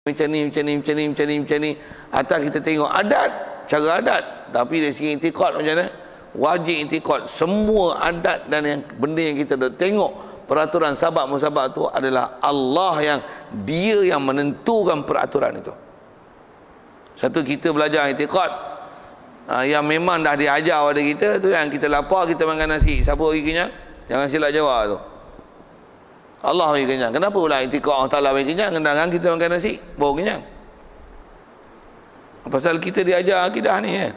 macam ni, macam ni, macam ni, macam ni, macam ni. Atau kita tengok adat, cara adat. Tapi dari segi i'tiqad macam mana? Wajib i'tiqad. Semua adat dan yang benda yang kita dah tengok, peraturan sabab musabab tu adalah Allah yang dia yang menentukan peraturan itu. Satu, kita belajar i'tiqad yang memang dah diajar pada kita tu, yang kita lapar kita makan nasi. Siapa bagi kenyang? Jangan silap jawab tu. Allah bagi kenyang. Kenapa pula i'tiqad Allah Ta'ala bagi kenyang, sedangkan kita makan nasi baru kenyang? Pasal kita diajar akidah ni kan.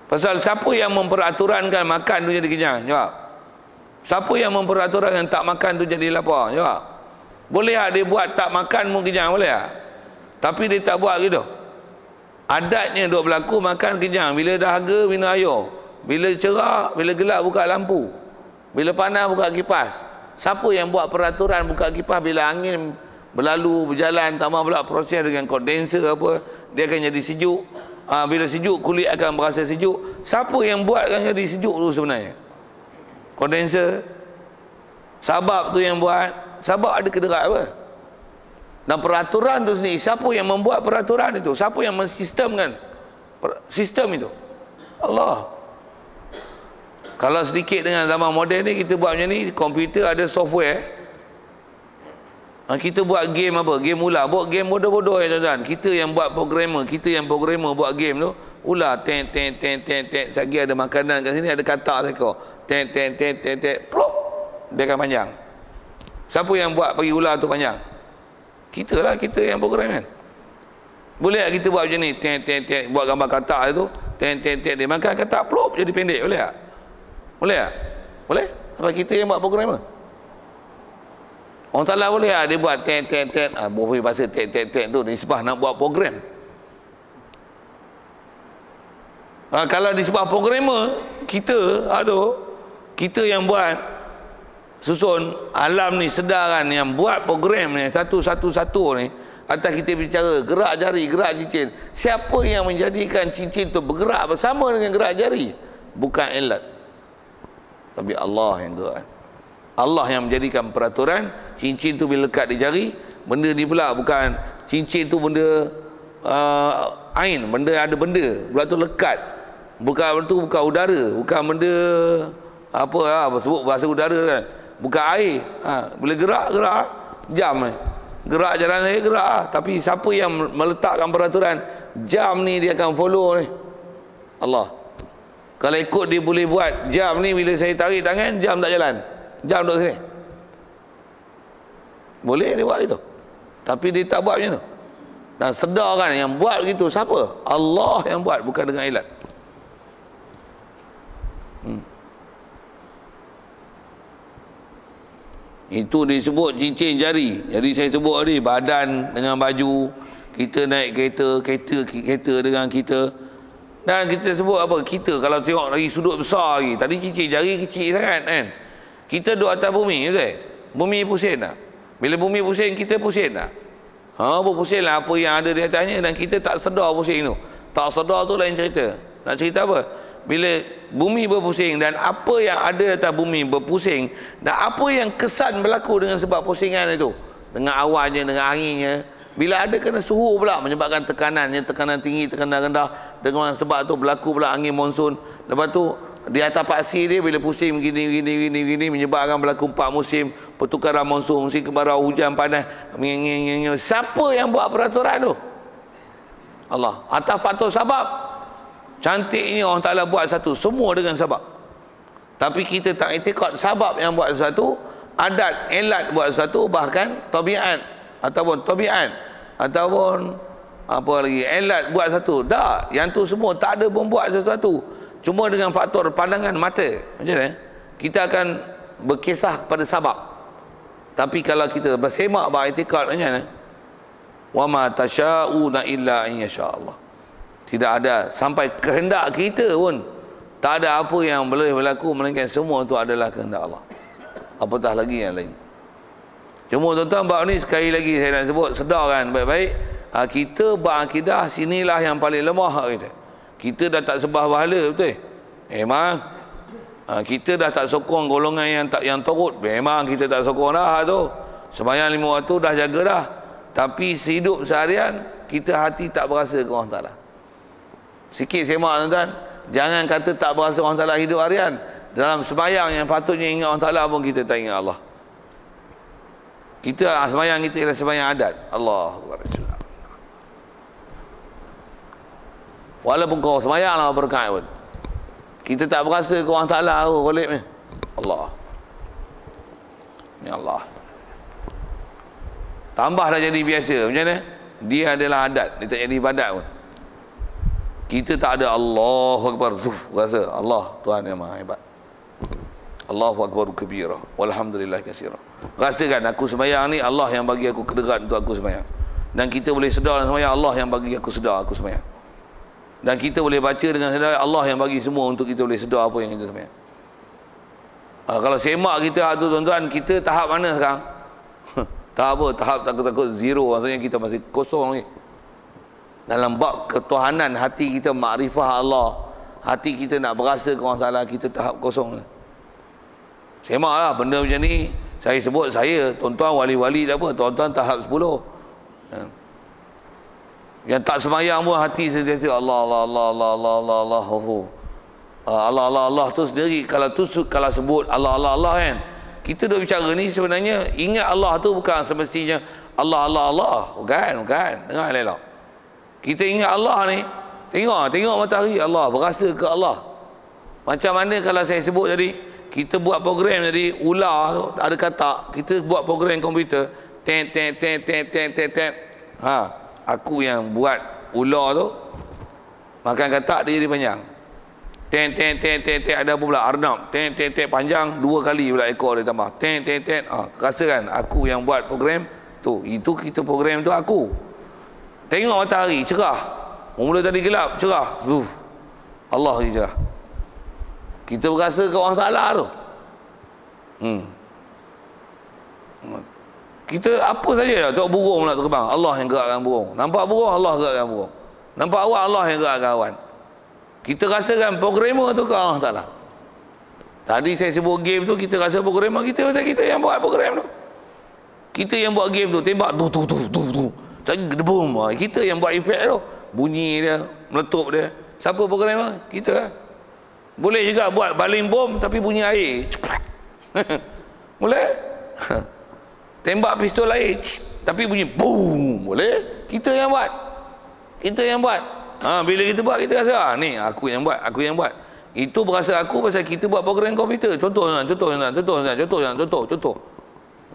Pasal siapa yang memperaturankan makan tu jadi kenyang? Jawab. Siapa yang memperaturankan tak makan tu jadi lapar? Jawab. Boleh tak dia buat tak makan pun kenyang? Boleh tak? Tapi dia tak buat gitu. Adatnya duk berlaku makan kenyang. Bila dahaga minum air. Bila cerah, bila gelap buka lampu. Bila panas buka kipas. Siapa yang buat peraturan buka kipas bila angin berlalu, berjalan, tambah pula proses dengan kondenser apa, dia akan jadi sejuk. Bila sejuk, kulit akan berasa sejuk. Siapa yang buatkan jadi sejuk tu sebenarnya? Kondenser. Sabab tu yang buat. Sabab ada kederat apa? Dan peraturan tu sendiri, siapa yang membuat peraturan itu? Siapa yang mensistemkan sistem itu? Allah. Kalau sedikit dengan zaman moden ni, kita buat macam ni, komputer ada software. Kita buat game apa? Game ular. Buat game bodoh-bodoh ya tuan-tuan. Kita yang buat programmer, buat game tu, ular ten ten ten ten ten. Sagi ada makanan kat sini, ada katak seekor. Ten ten ten ten ten. Plop. Dia akan panjang. Siapa yang buat bagi ular tu panjang? Kita lah, kita yang program kan. Boleh tak kita buat macam ni? Ten ten ten, buat gambar katak tu, ten ten ten, dia makan katak plop jadi pendek, boleh tak? Boleh tak? Boleh? Sebab kita yang buat programmer. Orang Ta'ala boleh tak dia buat ten ten ten, boleh bahasa ten ten ten tu disebah nak buat program. Kalau disebah programmer, kita yang buat susun alam ni, sedaran yang buat program ni satu-satu ni, atas kita bicara gerak jari, gerak cincin. Siapa yang menjadikan cincin tu bergerak bersama dengan gerak jari? Bukan alat, tapi Allah yang gerak. Allah yang menjadikan peraturan. Cincin tu bila lekat di jari, benda ni pula bukan cincin tu benda ain, benda ada benda pula tu lekat. Bukan bukan udara, bukan benda apa sebut bahasa udara kan, bukan air. Bila gerak jam ni. Gerak jalan saya gerak tapi siapa yang meletakkan peraturan jam ni dia akan follow ni? Allah. Kalau ikut dia boleh buat jam ni, bila saya tarik tangan jam tak jalan, jam duduk sini. Boleh dia buat itu, tapi dia tak buat macam tu. Dan sedar kan yang buat begitu siapa? Allah yang buat, bukan dengan ilat. Itu disebut cincin jari. Jadi saya sebut tadi, badan dengan baju, kita naik kereta dengan kita. Dan kita sebut apa? Kita kalau tengok lagi sudut besar lagi. Tadi cincin jari kecil sangat kan. Kita duduk atas bumi, betul? Bumi pusing tak? Bila bumi pusing, kita pusing tak? Berpusing lah apa yang ada di atasnya. Dan kita tak sedar pusing tu. Tak sedar tu lain cerita. Nak cerita apa? Bila bumi berpusing dan apa yang ada atas bumi berpusing, dan apa yang kesan berlaku dengan sebab pusingan itu, dengan awannya, dengan anginnya, bila ada kena suhu pula menyebabkan tekanannya, tekanan tinggi, tekanan rendah, dengan sebab tu berlaku pula angin monsun. Lepas tu di atas paksir dia bila pusing gini menyebabkan berlaku 4 musim, pertukaran monsun, musim kemarau, hujan panas. Siapa yang buat peraturan tu? Allah. Atas faktor sabab. Cantiknya Allah Ta'ala buat satu, semua dengan sabab. Tapi kita tak i'tiqad sabab yang buat satu, adat, elat buat satu, bahkan tabiat ataupun apa lagi, elat buat satu. Tak, yang tu semua tak ada pun buat sesuatu. Cuma dengan faktor pandangan mata. Macam mana? Kita akan berkisah pada sabab. Tapi kalau kita bersemak i'tiqad macam mana? Wa ma tasha'una illa in yasha Allah. Tidak ada sampai kehendak kita pun, tak ada apa yang boleh berlaku melainkan semua itu adalah kehendak Allah. Apatah lagi yang lain. Cuma tuan-tuan, bab ni sekali lagi saya nak sebut, sedar kan baik-baik. Kita berakidah sinilah yang paling lemah kita. Kita dah tak sembah berhala, betul? Memang. Kita dah tak sokong golongan yang turut. Memang kita tak sokong dah tu. Sembahyang 5 waktu dah jaga dah. Tapi sehidup seharian kita hati tak berasa ke Allah Ta'ala. Sikit semak tuan-tuan, jangan kata tak berasa Allah Ta'ala hidup harian. Dalam sembahyang yang patutnya ingat Allah Ta'ala pun kita tak ingat Allah. Kita sembahyang kita ialah sembahyang adat. Allahu Akbar. Walaupun kau sembahyang lah berkat pun, kita tak berasa ke Allah Ta'ala. Oh, golek ni Allah, ya Allah. Tambah dah jadi biasa. Macam mana? Dia adalah adat, dia tak jadi ibadat pun. Kita tak ada Allahu Akbar, rasa Allah Tuhan yang maha hebat, Allahu Akbar kabira walhamdulillah katsira. Rasakan aku sembahyang ni Allah yang bagi aku kederat untuk aku sembahyang. Dan kita boleh sedar dalam sembahyang Allah yang bagi aku sedar aku sembahyang. Dan kita boleh baca dengan sedar Allah yang bagi semua untuk kita boleh sedar apa yang kita sembahyang. Kalau semak kita tu tuan-tuan, kita tahap mana sekarang? Tahap apa? Tahap takut-takut zero. Maksudnya kita masih kosong ni. Dalam bab ketuhanan, hati kita makrifah Allah, hati kita nak berasa ke Allah Ta'ala, kita tahap kosong. Semaklah benda macam ni. Saya sebut saya, tuan-tuan wali-wali tak apa, tuan-tuan tahap 10. Yang tak semayang pun hati sentiasa Allah Allah Allah Allah Allah Allah Allah Allah Allah Allah tu sendiri. Kalau sebut Allah Allah Allah kan, kita duk bicara ni sebenarnya ingat Allah tu bukan semestinya Allah Allah Allah, bukan dengar elok. Kita ingat Allah ni, tengok matahari Allah, berasa ke Allah. Macam mana kalau saya sebut tadi, kita buat program tadi, ular tu ada katak, kita buat program komputer, tet, aku yang buat ular tu makan katak, dia jadi panjang. Ada apa pula? Arnab. Panjang 2 kali pula ekor dia tambah. Rasakan aku yang buat program tu. Itu kita program tu aku. Tengok matahari cerah. Mula tadi gelap, cerah. Allah lagi cerah. Kita berasa ke Allah Ta'ala tu. Kita apa saja tengok burung nak terbang, Allah yang gerakkan burung. Nampak burung, Allah gerakkan burung. Nampak awan, Allah yang gerakkan awan. Kita rasakan programmer tu ke Allah Ta'ala. Tadi saya sebut game tu, kita rasa programmer kita, pasal kita yang buat program tu. Kita yang buat game tu, tembak tu cari gedebum. Kita yang buat efek tu, bunyi dia, meletup dia. Siapa programmer? Kita. Boleh juga buat baling bom tapi bunyi air. Boleh? Tembak pistol air tapi bunyi boom. Boleh? Kita yang buat. Bila kita buat, kita rasa ni aku yang buat. Itu berasa aku pasal kita buat program komputer. Contoh.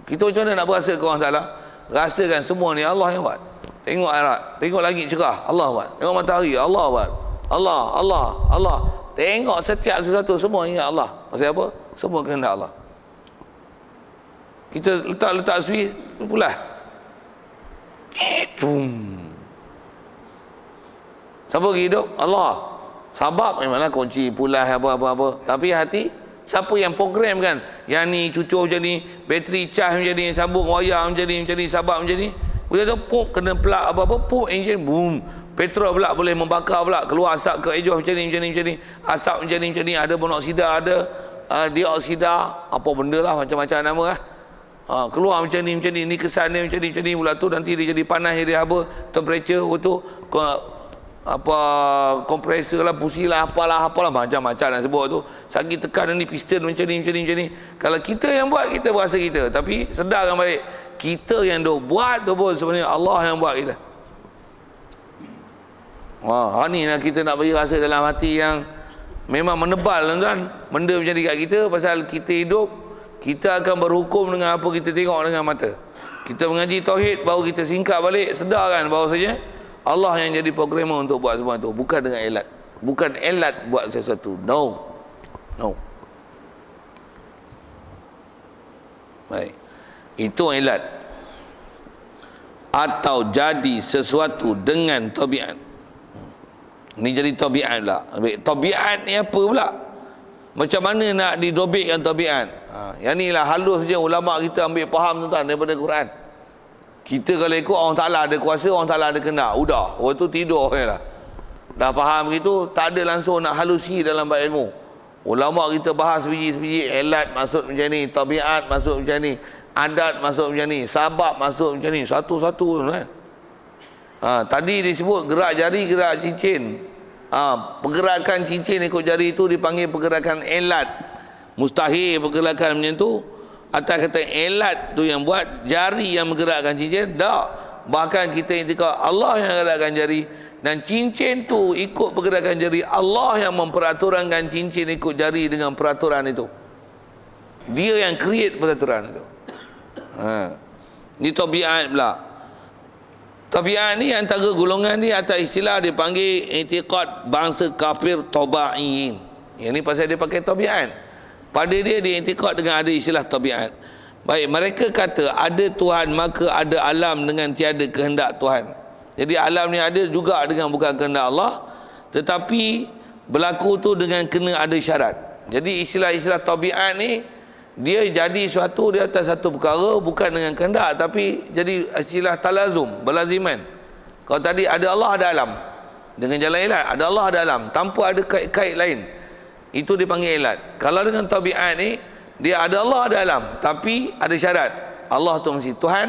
Kita macam mana nak berasa ke Allah Ta'ala? Rasakan semua ni Allah yang buat. Tengok arat, tengok langit cerah, Allah buat. Tengok matahari, Allah buat. Allah. Tengok setiap sesuatu, semua ingat Allah. Pasal apa? Semua kehendak Allah. Kita letak switch pula. Siapa hidup? Allah. Sabab memanglah kunci pulas apa. Tapi hati, siapa yang program kan? Yang ni cucur macam ni, bateri cas macam ni, sambung wayar macam ni, sabab macam ni. Bila tu pump kena plug apa-apa, pump enjin boom. Petrol pula boleh membakar pula, keluar asap ke exhaust macam ni. Asap macam ni, ada monoksida, ada dioksida, apa benda lah, macam-macam nama lah. Keluar macam ni, ni kesan dia macam ni, pula tu nanti dia jadi panas, jadi apa, temperature tu apa kompresor lah, busi lah, apalah macam-macam nak sebut tu. Sakit tekan ni piston macam ni. Kalau kita yang buat, kita berasa kita, tapi sedarkan balik kita yang duk buat tu pun sebenarnya Allah yang buat kita. Ni lah kita nak bagi rasa dalam hati yang memang menebal tuan-tuan. Benda macam ni kat kita, pasal kita hidup, kita akan berhukum dengan apa kita tengok dengan mata. Kita mengaji tauhid, baru kita singkat balik, sedarkan bahawasanya Allah yang jadi programmer untuk buat semua itu, bukan dengan elat. Bukan elat buat sesuatu. No. Baik. Itu elat. Atau jadi sesuatu dengan tabiat. Ini jadi tabiat pula. Tabiat ni apa pula? Macam mana nak didobekkan tabiat? Yang ni lah halus je ulama kita ambil faham tuan-tuan daripada Quran. Kita kalau ikut Allah Ta'ala ada kuasa, Allah Ta'ala ada kehendak, udah, waktu tu tidur je lah. Dah faham begitu, tak ada langsung nak halusi dalam bab ilmu. Ulama kita bahas sebiji-sebiji, elat maksud macam ni, tabiat maksud macam ni, adat masuk macam ni, sabab masuk macam ni, satu-satu kan. Tadi disebut gerak jari, gerak cincin. Pergerakan cincin ikut jari itu dipanggil pergerakan elat. Mustahil pergerakan macam tu. Atas kata elat tu yang buat, jari yang menggerakkan cincin, tak. Bahkan kita intikad Allah yang menggerakkan jari, dan cincin tu ikut pergerakan jari. Allah yang memperaturankan cincin ikut jari dengan peraturan itu. Dia yang create peraturan itu. Ini tabiat pula. Tabiat ni antara golongan ni atas istilah dipanggil i'tiqad bangsa kafir tabaiyin. Yang ni pasal dia pakai tabiat. Pada dia i'tiqad dengan ada istilah tabiat. Baik, mereka kata ada Tuhan maka ada alam dengan tiada kehendak Tuhan. Jadi alam ni ada juga dengan bukan kehendak Allah, tetapi berlaku tu dengan kena ada syarat. Jadi istilah-istilah tabiat ni dia jadi suatu di atas satu perkara bukan dengan kehendak, tapi jadi istilah talazum, berlaziman. Kalau tadi ada Allah ada alam, dengan jalan elat, ada Allah ada alam tanpa ada kait-kait lain, itu dipanggil elat. Kalau dengan tabiat ni dia ada Allah ada alam tapi ada syarat. Allah tu mesti Tuhan,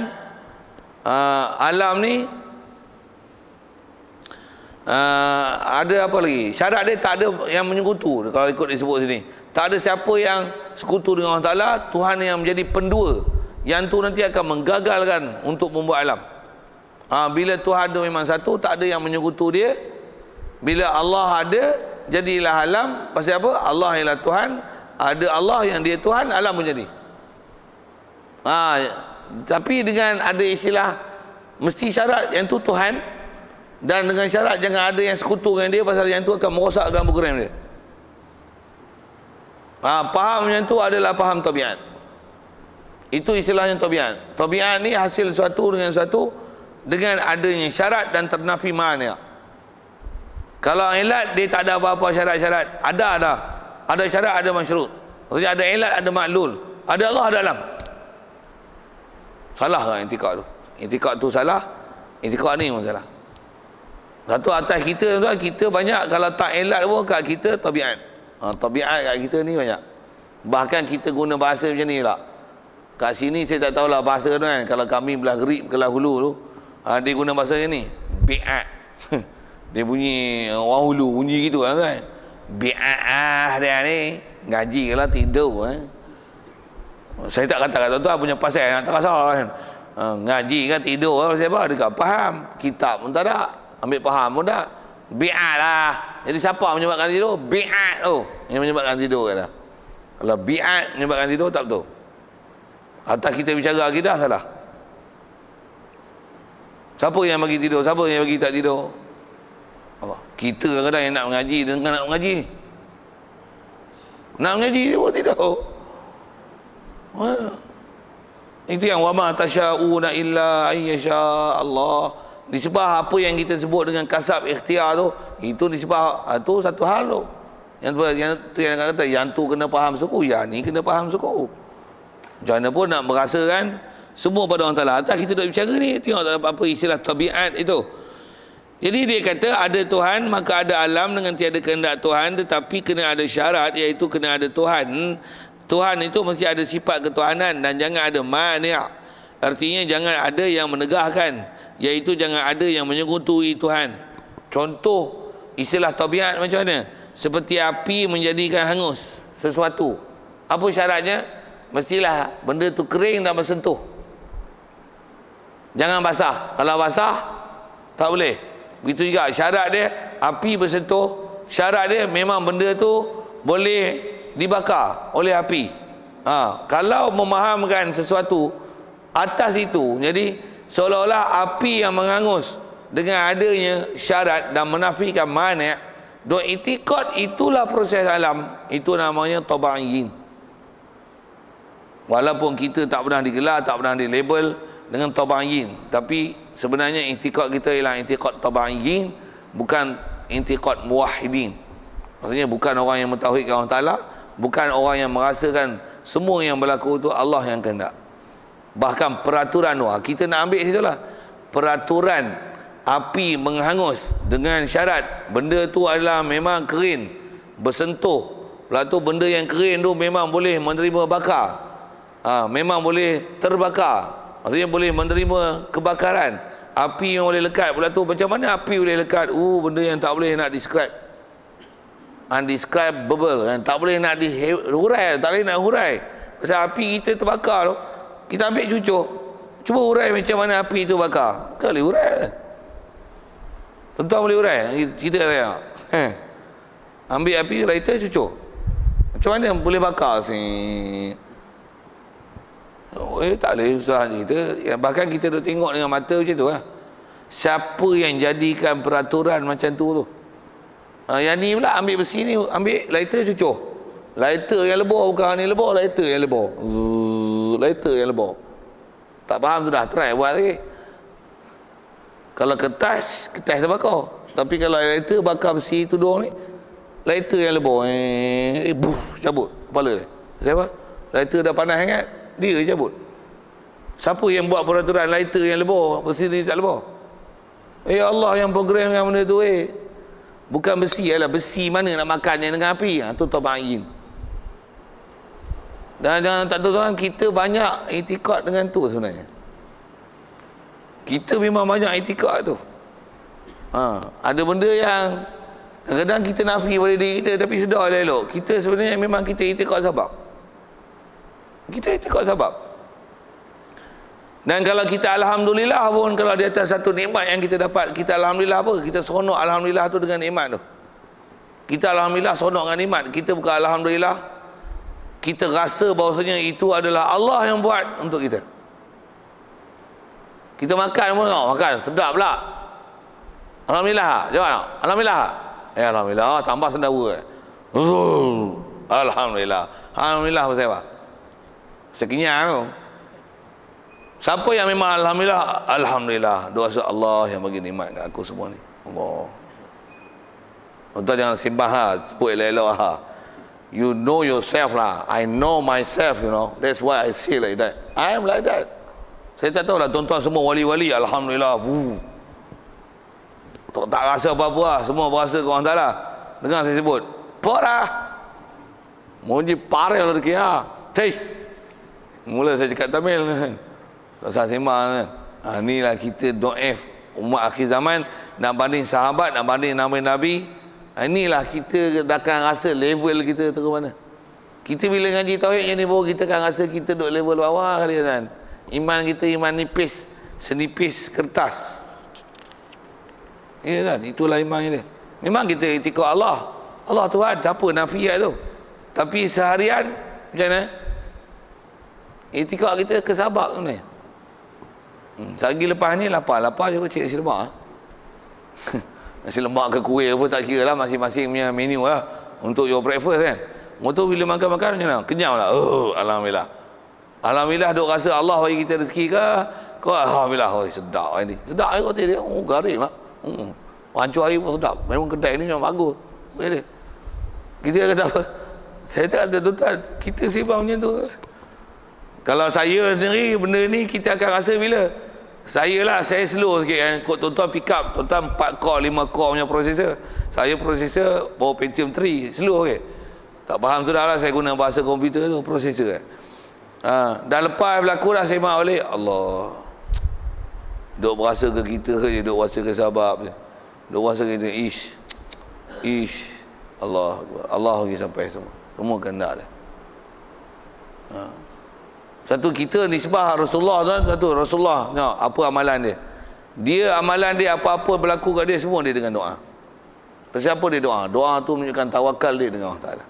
alam ni ada apa lagi, syarat dia tak ada yang menyekutu. Kalau ikut disebut sini, tak ada siapa yang sekutu dengan Allah Ta'ala. Tuhan yang menjadi pendua, yang tu nanti akan menggagalkan untuk membuat alam. Bila Tuhan tu memang satu, tak ada yang menyekutu dia. Bila Allah ada, jadilah alam. Pasal apa? Allah ialah Tuhan. Ada Allah yang dia Tuhan, alam pun jadi. Tapi dengan ada istilah mesti syarat yang tu Tuhan, dan dengan syarat jangan ada yang sekutu dengan dia, pasal yang tu akan merosakkan program dia. Faham yang tu adalah faham tabiat. Itu istilahnya tabiat. Tabiat ni hasil suatu dengan suatu dengan adanya syarat dan ternafi ma'na. Kalau ilat dia tak ada apa-apa syarat-syarat. Ada syarat, ada masyrut. Maksudnya ada ilat, ada maklul. Ada Allah, ada alam. Salah kan intikad tu? Intikad tu salah. Intikad ni pun salah. Satu atas kita tu, kita banyak kalau tak ilat pun kat kita tabiat. Tabiat kat kita ni banyak. Bahkan kita guna bahasa macam ni lah. Kat sini saya tak tahulah bahasa tu kan. Kalau kami belah Gerib, belah Hulu tu, dia guna bahasa macam ni. Bi'at. Dia bunyi orang Hulu bunyi gitu kan. Bi'at dia ni. Ngaji kalau tidur Saya tak kata tuan punya pasal nak terasa kan. Ngaji kan tidur pasal apa? Dia tak faham. Kitab pun tak ada. Ambil faham pun tak. Bi'at lah. Jadi siapa menyebabkan tidur? Bi'at tu yang menyebabkan tidur kata. Kalau bi'at menyebabkan tidur tak betul. Atas kita bicara akidah salah. Siapa yang bagi tidur? Siapa yang bagi tak tidur? Apa? Kita kadang-kadang yang nak mengaji dengan nak mengaji. Nak mengaji dia pun tidur. Itu yang wama tasya'una illa ayyasha Allah. Disebab apa yang kita sebut dengan kasab ikhtiar tu, itu disebab tu satu hal tu. Yang kata yang tu kena faham suku, yang ni kena faham suku. Macam mana pun nak merasakan semua pada Allah Ta'ala. Atas kita duduk bicara ni, tengok apa istilah tabiat itu. Jadi dia kata ada Tuhan maka ada alam dengan tiada kehendak Tuhan, tetapi kena ada syarat, iaitu kena ada Tuhan. Tuhan itu mesti ada sifat ketuhanan dan jangan ada mani'. Artinya jangan ada yang menegahkan, iaitu jangan ada yang menyekutui Tuhan. Contoh istilah tabiat macam mana? Seperti api menjadikan hangus sesuatu. Apa syaratnya? Mestilah benda tu kering dan bersentuh. Jangan basah. Kalau basah tak boleh. Begitu juga syarat dia api bersentuh. Syarat dia memang benda tu boleh dibakar oleh api. Kalau memahamkan sesuatu atas itu, jadi seolah-olah api yang mengangus dengan adanya syarat dan menafikan mani', duk i'tiqad itulah proses alam, itu namanya tabaiyin. Walaupun kita tak pernah digelar, tak pernah dilabel dengan tabaiyin, tapi sebenarnya i'tiqad kita ialah i'tiqad tabaiyin, bukan i'tiqad muwahhidin. Maksudnya bukan orang yang mentauhidkan Allah Ta'ala, bukan orang yang merasakan semua yang berlaku itu Allah yang kehendak. Bahkan peraturan kita nak ambil situlah. Peraturan api menghangus dengan syarat benda tu adalah memang kering, bersentuh. Lepas tu benda yang kering tu memang boleh menerima bakar. Memang boleh terbakar. Maksudnya boleh menerima kebakaran. Api yang boleh lekat pula tu. Macam mana api boleh lekat? Benda yang tak boleh nak describe. Undescribable kan? Tak boleh nak dihurai, tak boleh nak hurai. Pasal api kita terbakar tu, kita ambil cucuk, cuba hurai macam mana api itu bakar. Tak boleh hurai kan? Tuan-tuan boleh hurai? Kita tengok. Ambil api, lighter, cucuk. Macam mana boleh bakar sih? Tak boleh, susah kita. Bahkan kita duk tengok dengan mata macam tu lah. Siapa yang jadikan peraturan macam tu? Yang ni pula ambil besi ni, ambil lighter, cucuk. Lighter yang lebur, bukan ni lebur, lighter yang lebur. Lighter yang lebur. Tak faham sudah, try buat lagi. Kalau kertas terbakar. Tapi kalau lighter bakar besi tudung ni, lighter yang lebur, cabut kepala dia. Siapa? Lighter dah panas sangat, dia cabut. Siapa yang buat peraturan lighter yang lebur, besi ni tak lebur? Ya Allah yang program yang benda tu Bukan besi lah, besi mana nak makannya dengan api. Tu tabain. Dan jangan tak tahu tuan, kita banyak itikad dengan tu sebenarnya. Kita memang banyak itikad tu. Ada benda yang kadang-kadang kita nafi pada diri kita, tapi sedar elok. Kita sebenarnya memang kita itikad sebab. Kita itikad sebab. Dan kalau kita alhamdulillah pun, kalau di atas satu nikmat yang kita dapat, kita alhamdulillah apa? Kita seronok alhamdulillah tu dengan nikmat tu. Kita alhamdulillah seronok dengan nikmat. Kita bukan alhamdulillah, kita rasa bahawasanya itu adalah Allah yang buat untuk kita. Kita makan pun, makan sedap pula. Alhamdulillah. Jawab. Alhamdulillah. Alhamdulillah, tambah sendawa. Alhamdulillah. Alhamdulillah pasal apa? Pasal kenyang tu. Siapa yang memang alhamdulillah? Alhamdulillah. Doa Allah yang bagi nikmat kat aku semua ni. Allah. Tuan jangan simbah sebut elok-elok You know yourself lah. I know myself, you know. That's why I say like that. I am like that. Saya tak tahu lah tuan-tuan semua wali-wali alhamdulillah. Tak rasa apa-apa lah. Semua berasa ke orang Ta'ala. Dengar saya sebut. Parah. Munji parah lah dekat Mula saya cakap Tamil kan. Tak usah sembang kan. Inilah kita do'if umat akhir zaman. Nak banding sahabat, nak banding Nabi. Inilah kita akan rasa level kita tu ke mana. Kita bila ngaji tauhid yang ni baru kita akan rasa kita duduk level bawah kali kan. Iman kita iman nipis, senipis kertas. Ya kan, itulah iman dia. Memang kita itikad Allah. Allah Tuhan, siapa nafiat tu. Tapi seharian macam mana? Itikad kita kesabak ni. Sehari lepas ni lapar je cik nasi lemak. Nasi lemak ke kuih apa tak kira lah, masing-masing punya menu lah untuk your breakfast kan. Motor bila makan-makan macam mana? Kenyang lah. Alhamdulillah. Alhamdulillah duk rasa Allah bagi kita rezeki ke? Kau alhamdulillah, sedap hari ni. Sedap hari kau dia. Garing lah. Hancur hari pun sedap. Memang kedai ni memang bagus. Boleh. Kita kata apa? Saya tak ada tuan-tuan. Kita sembang macam tu. Kalau saya sendiri benda ni kita akan rasa bila? Saya slow sikit kan. Kod tuan-tuan pick up, tuan-tuan 4 core, 5 core punya processor. Saya processor bawa Pentium 3, slow okey. Tak faham sudah lah saya guna bahasa komputer tu, processor kan. Dah lepas berlaku dah sembang balik. Allah. Duk berasa ke kita je, duk berasa ke sahabat je. Duk berasa ke kita, ish. Allah lagi sampai semua. Semua kehendak dia. Satu kita nisbah Rasulullah kan, satu Rasulullah tengok apa amalan dia amalan dia apa-apa berlaku kat dia semua dia dengan doa. Pasal apa dia doa tu menunjukkan tawakal dia dengan Allah Ta'ala.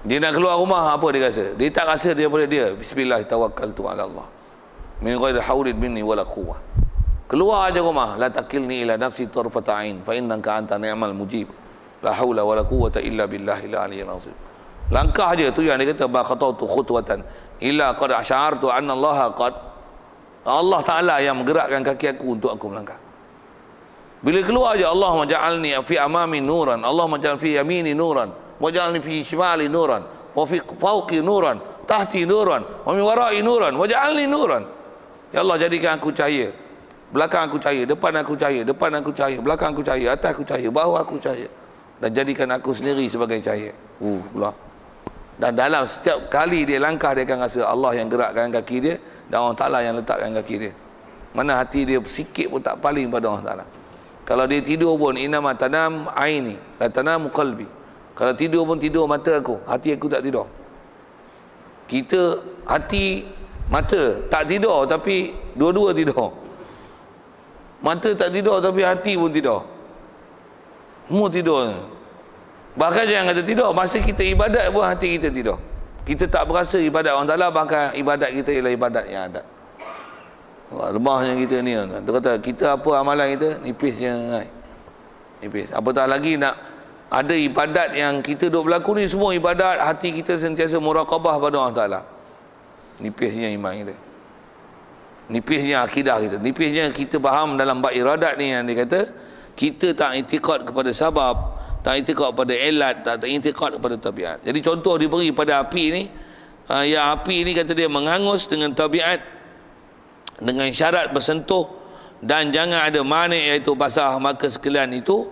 Dia nak keluar rumah apa dia rasa, dia tak rasa daripada dia bismillah tawakkaltu ala Allah min ghairi haulin minni wala quwwah. Keluar aja rumah, la takilni ila nafsi tarfata ain fa innaka anta ni'mal mujib la haula wala quwwata illa billahil aliyyil azim. Langkah je tu yang dia kata ba khatautu khutwatan illa qad asy'artu anna Allah Ta'ala yang menggerakkan kaki aku untuk aku melangkah. Bila keluar je Allah maj'alni fi amami nuran, Allah maj'al fi yamini nuran, waj'alni fi shimali nuran, wa fi fawqi nuran, tahti nuran, wa min wara'i nuran, waj'alni nuran. Ya Allah jadikan aku cahaya. Belakang aku cahaya, depan aku cahaya, depan aku cahaya, belakang aku cahaya, atas aku cahaya, bawah aku cahaya. Dan jadikan aku sendiri sebagai cahaya. Allah. Dan dalam setiap kali dia langkah, dia akan rasa Allah yang gerakkan kaki dia dan Allah Ta'ala yang letakkan kaki dia. Mana hati dia sikit pun tak paling pada Allah Ta'ala. Kalau dia tidur pun, inama tanam aini la tanamu qalbi. Kalau tidur pun tidur mata aku, hati aku tak tidur. Kita hati, mata tak tidur tapi dua-dua tidur. Mata tak tidur tapi hati pun tidur. Semua tidur. Bahkan jangan kata tidur, masa kita ibadat pun hati kita tidur. Kita tak berasa ibadat Allah Ta'ala, bahkan ibadat kita ialah ibadat yang ada. Lemahnya kita ni. Dia kata kita apa amalan kita nipisnya, nipis. Apatah lagi nak ada ibadat yang kita duk berlaku ni, semua ibadat hati kita sentiasa muraqabah pada Allah Ta'ala. Nipisnya iman kita, nipisnya akidah kita, nipisnya kita faham dalam bab iradat ni yang dia kata kita tak i'tiqad kepada sabab, tak i'tiqad pada ilat, tak i'tiqad kepada tabiat. Jadi contoh diberi pada api ni, yang api ni kata dia mengangus dengan tabiat, dengan syarat bersentuh dan jangan ada mani iaitu basah, maka sekalian itu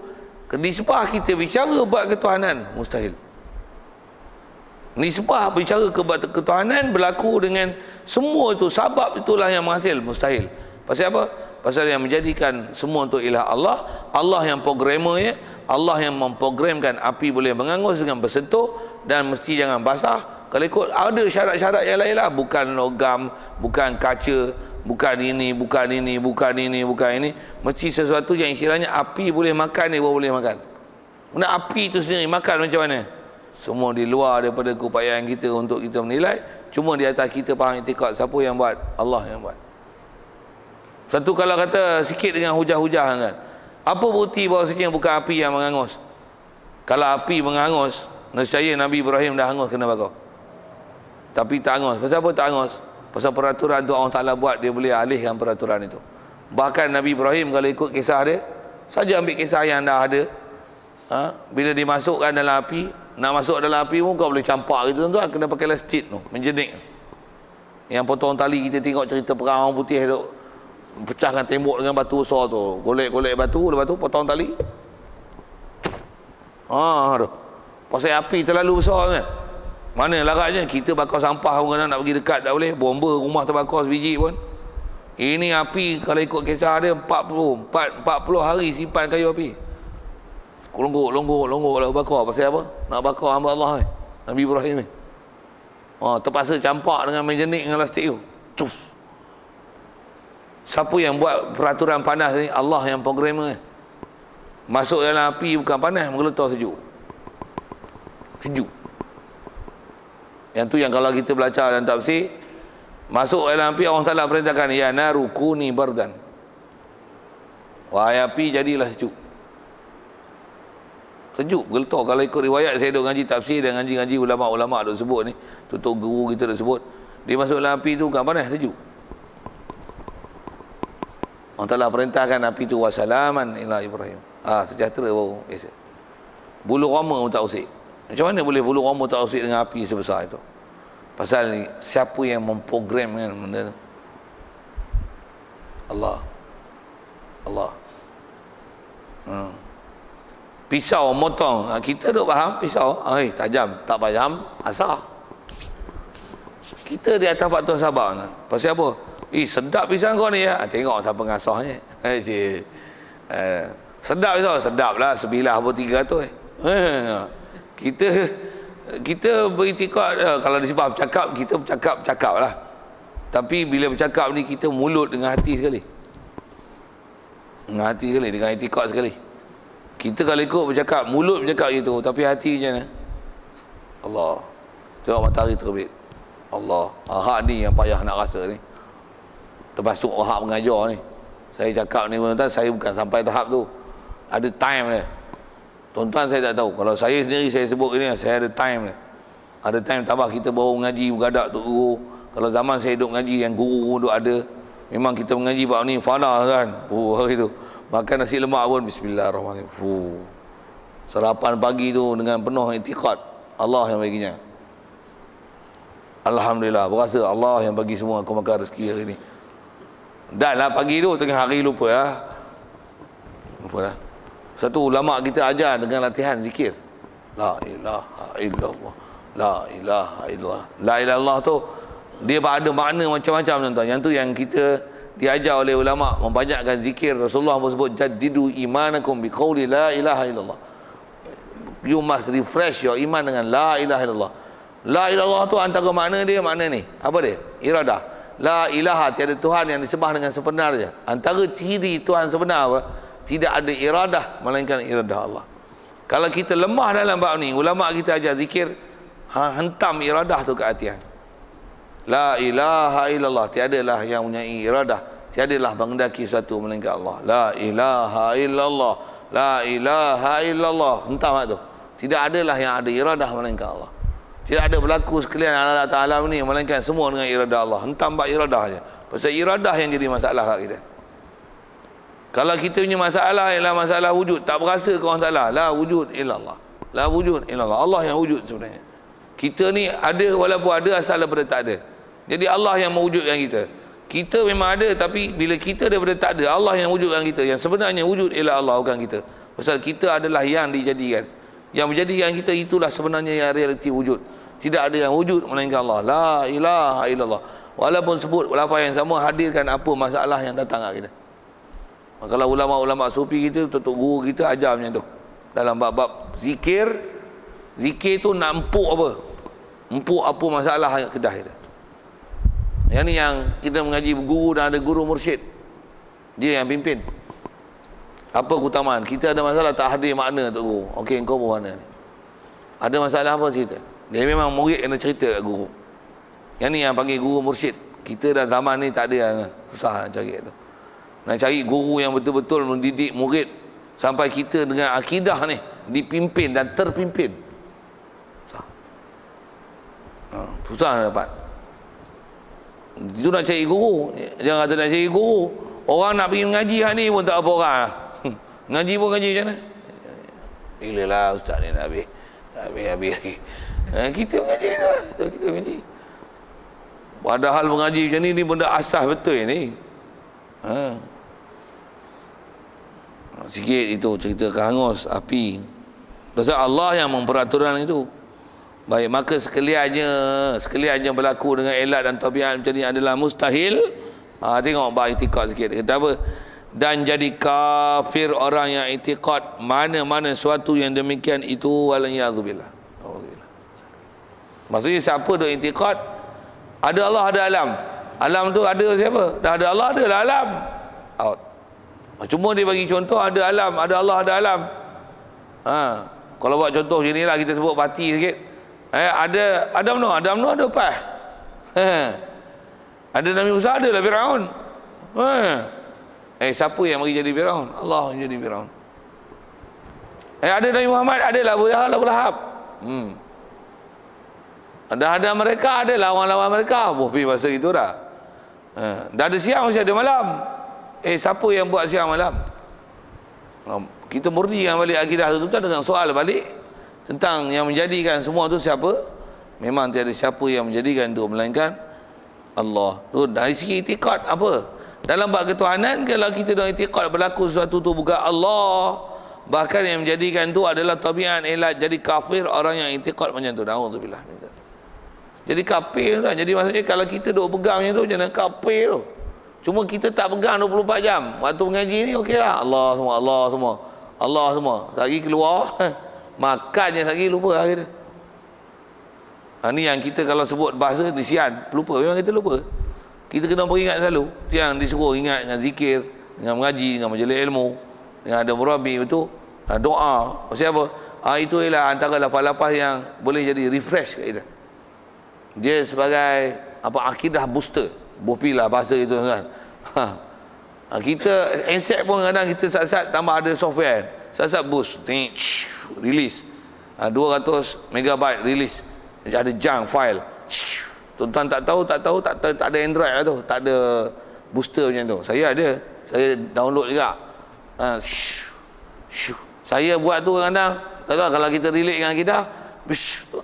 nisbah kita bicara bab ketuhanan mustahil. Nisbah bicara ke bab ketuhanan berlaku dengan semua itu, sabab itulah yang menghasil mustahil. Pasal apa? Pasal yang menjadikan semua untuk ilah Allah, Allah yang programmernya, Allah yang memprogramkan api boleh mengangus dengan bersentuh dan mesti jangan basah. Kalau ikut ada syarat-syarat yang lain lah, bukan logam, bukan kaca, bukan ini, bukan ini, bukan ini, bukan ini. Mesti sesuatu yang istilahnya api boleh makan, dia boleh makan. Mana api itu sendiri makan macam mana? Semua di luar daripada keupayaan kita untuk kita menilai. Cuma di atas kita faham i'tiqad, siapa yang buat? Allah yang buat. Satu kalau kata sikit dengan hujah-hujah kan, apa bukti bahawasanya bukan api yang mengangus? Kalau api mengangus, nescaya Nabi Ibrahim dah hangus kena bakar. Tapi tak hangus. Pasal apa tak hangus? Pasal peraturan tu Allah Ta'ala buat, dia boleh alihkan peraturan itu. Bahkan Nabi Ibrahim kalau ikut kisah dia, saja ambil kisah yang dah ada, bila dimasukkan dalam api, nak masuk dalam api pun kau boleh campak gitu tuan-tuan, kena pakai lastik tu, menjenik. Yang potong tali, kita tengok cerita perang orang putih tu, pecahkan tembok dengan batu besar tu, golek-golek batu, lepas tu potong tali. Tu pasal api terlalu besar kan. Mana laratnya kita bakar sampah pun nak pergi dekat tak boleh, bomba rumah terbakar sebiji pun. Ini api kalau ikut kisah dia 40 hari simpan kayu api. Longgok lah bakar. Pasal apa? Nak bakar hamba Allah ni, Nabi Ibrahim ni. Terpaksa campak dengan menjenik dengan lastik tu. Cuf. Siapa yang buat peraturan panas ni? Allah yang programmer. Masuk dalam api bukan panas, menggeletar sejuk. Sejuk. Yang tu yang kalau kita belajar dalam tafsir, masuk dalam api Allah Ta'ala perintahkan, ya naru kuni bardan. Wahai api jadilah sejuk. Sejuk, bergeletar. Kalau ikut riwayat, saya duk ngaji tafsir dan ngaji-ngaji ulama-ulama duk sebut ni, tutup guru kita duk sebut, dia masuk dalam api tu bukan panas, sejuk. Allah Ta'ala perintahkan api tu wasalaman ila Ibrahim. Sejahtera baru biasa. Bulu roma pun tak usik. Macam mana boleh bulu roma tak usik dengan api sebesar itu? Pasal ni, siapa yang memprogramkan benda tu? Allah. Pisau motong, kita duk faham pisau, tajam, tak tajam, asah. Kita di atas faktor sabar. Pasal apa? Sedap pisang kau ni ya. Tengok siapa ngasahnya. Sedap pisau, sedap lah, sebilah pun 300. Kita beriktikad, kalau disebab bercakap, kita bercakap lah. Tapi bila bercakap ni, kita mulut dengan hati sekali. Dengan hati sekali, dengan iktikad sekali. Kita kalau ikut bercakap, mulut bercakap gitu, tapi hati macam mana? Allah. Tengok matahari terbit. Allah. Hak ni yang payah nak rasa ni. Termasuk hak mengajar ni. Saya cakap ni tuan-tuan, saya bukan sampai tahap tu. Ada time dia. Tuan-tuan saya tak tahu. Kalau saya sendiri saya sebut ni, saya ada time dia. Ada time tambah kita baru mengaji bergadak tu guru. Kalau zaman saya duduk ngaji yang guru duduk ada, memang kita mengaji bab ni fana kan. Hari tu makan nasi lemak pun bismillahirrahmanirrahim. Sarapan pagi tu dengan penuh i'tiqad Allah yang baginya. Alhamdulillah, berasa Allah yang bagi semua aku makan rezeki hari ni. Dan lah pagi tu tengah hari lupa lah. Lupa dah. Satu ulama kita ajar dengan latihan zikir. La ilaha illallah La ilaha illallah. La ilaha illallah tu dia ada makna macam-macam tuan-tuan. Yang tu yang kita diajar oleh ulama, membanyakkan zikir. Rasulullah pun sebut jaddidu imanakum biqauli la ilaha illallah. You must refresh your iman dengan la ilaha illallah. La ilaha illallah tu antara makna dia makna ni. Apa dia? Iradah. La ilaha, tiada Tuhan yang disembah dengan sebenarnya. Antara ciri Tuhan sebenar apa? Tidak ada iradah melainkan iradah Allah. Kalau kita lemah dalam bab ni, ulama kita ajar zikir, hentam iradah tu ke hatian. La ilaha illallah, tiadalah yang mempunyai iradah, tiadalah mengendaki sesuatu melainkan Allah. La ilaha illallah, la ilaha illallah, hentam tu. Tidak adalah yang ada iradah melainkan Allah. Tidak ada berlaku sekalian Allah Ta'ala ni melainkan semua dengan iradah Allah. Hentam bab iradah je. Pasal iradah yang jadi masalah kat kita. Kalau kita punya masalah ialah masalah wujud, tak berasa ke orang salah. La wujud illallah. La wujud illallah. Allah yang wujud sebenarnya. Kita ni ada walaupun ada asal daripada tak ada. Jadi Allah yang mewujudkan kita. Kita memang ada, tapi bila kita daripada tak ada, Allah yang wujudkan kita. Yang sebenarnya wujud ialah Allah, bukan kita. Pasal kita adalah yang dijadikan. Yang menjadikan kita itulah sebenarnya yang realiti wujud. Tidak ada yang wujud melainkan Allah. La ilaha illallah. Walaupun sebut lafaz yang sama, hadirkan apa masalah yang datang kat kita. Kalau ulama-ulama sufi kita, tutup guru kita ajar macam tu. Dalam bab-bab zikir, zikir tu nak empuk apa? Empuk apa masalah yang kedah kita. Yang ni yang kita mengaji guru dan ada guru mursyid. Dia yang pimpin. Apa keutamaan? Kita ada masalah tak hadir makna tu guru. Okey, engkau pun mana ni? Ada masalah apa cerita? Dia memang murid kena cerita kat guru. Yang ni yang panggil guru mursyid. Kita dah zaman ni tak ada, susah nak cari tu. Nak cari guru yang betul-betul mendidik murid sampai kita dengan akidah ni dipimpin dan terpimpin. Susah. Susah nak dapat. Itu nak cari guru. Jangan kata nak cari guru. Orang nak pergi mengaji hari ni pun tak apa orang. Ngaji pun ngaji macam mana? Bila lah ustaz ni nak habis. Habis lagi. Kita mengaji tu lah. Kita mengaji. Padahal mengaji macam ni benda asas betul ni. Sikit itu cerita kehangus api. Pasal Allah yang memperaturan itu. Baik, maka sekaliannya berlaku dengan elat dan tabiat macam ni adalah mustahil. Tengok bab i'tiqad sikit. Kata apa? Dan jadi kafir orang yang i'tiqad mana-mana suatu yang demikian itu walayyazubillah. Maksudnya siapa duk i'tiqad ada Allah ada alam. Alam tu ada siapa? Dah ada Allah, adalah alam. Out. Cuma dia bagi contoh ada alam, ada Allah, ada alam. Kalau buat contoh macam inilah kita sebut parti sikit. Ada Adam Nuh ada apa? Ada Nabi Musa, adalah Firaun. Siapa yang bagi jadi Firaun? Allah yang jadi Firaun. Ada Nabi Muhammad, adalah Abu Lahab. Ada mereka, ada lawan-lawan mereka. Pergi masa itu dah. Dah ada siang, mesti ada malam. Siapa yang buat siang malam? Kita murnikan balik akidah tu dengan soal balik tentang yang menjadikan semua tu siapa? Memang tiada siapa yang menjadikan itu melainkan Allah. Tu dari segi i'tiqad apa? Dalam bab ketuhanan, kalau kita dah i'tiqad berlaku sesuatu tu bukan Allah, bahkan yang menjadikan tu adalah tabiat elat, jadi kafir orang yang i'tiqad macam tu. Nauzubillah. Jadi kafir tu. Jadi maksudnya kalau kita duk pegang macam tu, jangan kafir tu. Cuma kita tak pegang 24 jam. Waktu mengaji ni okeylah. Allah semua, Allah semua. Allah semua. Sehari keluar, makannya sehari lupa akhirnya. Ni yang kita kalau sebut bahasa disian, lupa. Memang kita lupa. Kita kena peringat selalu. Yang disuruh ingat dengan zikir, dengan mengaji, dengan majlis ilmu, dengan ada murabi itu, doa. Maksudnya apa? Itu ialah antara lafaz-lafaz yang boleh jadi refresh kat kita. Dia sebagai akidah booster. Bopi lah bahasa itu kan. Kita handset pun kadang kita sat-sat tambah ada software. Sat-sat boost, release. 200 megabyte release. Ada junk file. Tuan-tuan tak ada Android lah tu. Tak ada booster macam tu. Saya ada. Saya download juga. Saya buat tu kadang-kadang. Tak tahu kalau kita relate dengan kita,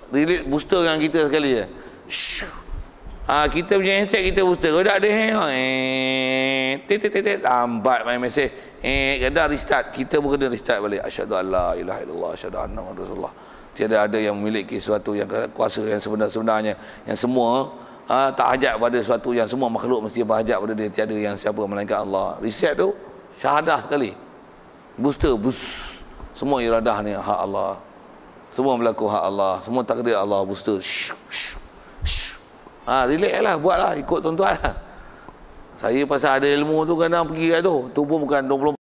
relate booster dengan kita sekali je. Kita punya handset kita booster. Kalau tak ada lambat main mesej. Kadang restart. Kita pun kena restart balik. Asyhadu an la ilaha illallah, asyhadu anna Muhammadar Rasulullah. Tiada ada yang memiliki sesuatu yang kuasa yang sebenarnya, yang semua tak hajat pada sesuatu, yang semua makhluk mesti berhajat pada dia. Tiada yang siapa melainkan Allah. Reset tu syahadah sekali. Booster, boost. Semua iradah ni hak Allah. Semua berlaku hak Allah. Semua takdir Allah. Booster. Relax lah, buatlah, ikut tuan-tuan lah. Saya pasal ada ilmu tu kadang pergi kat tu. Tu pun bukan 20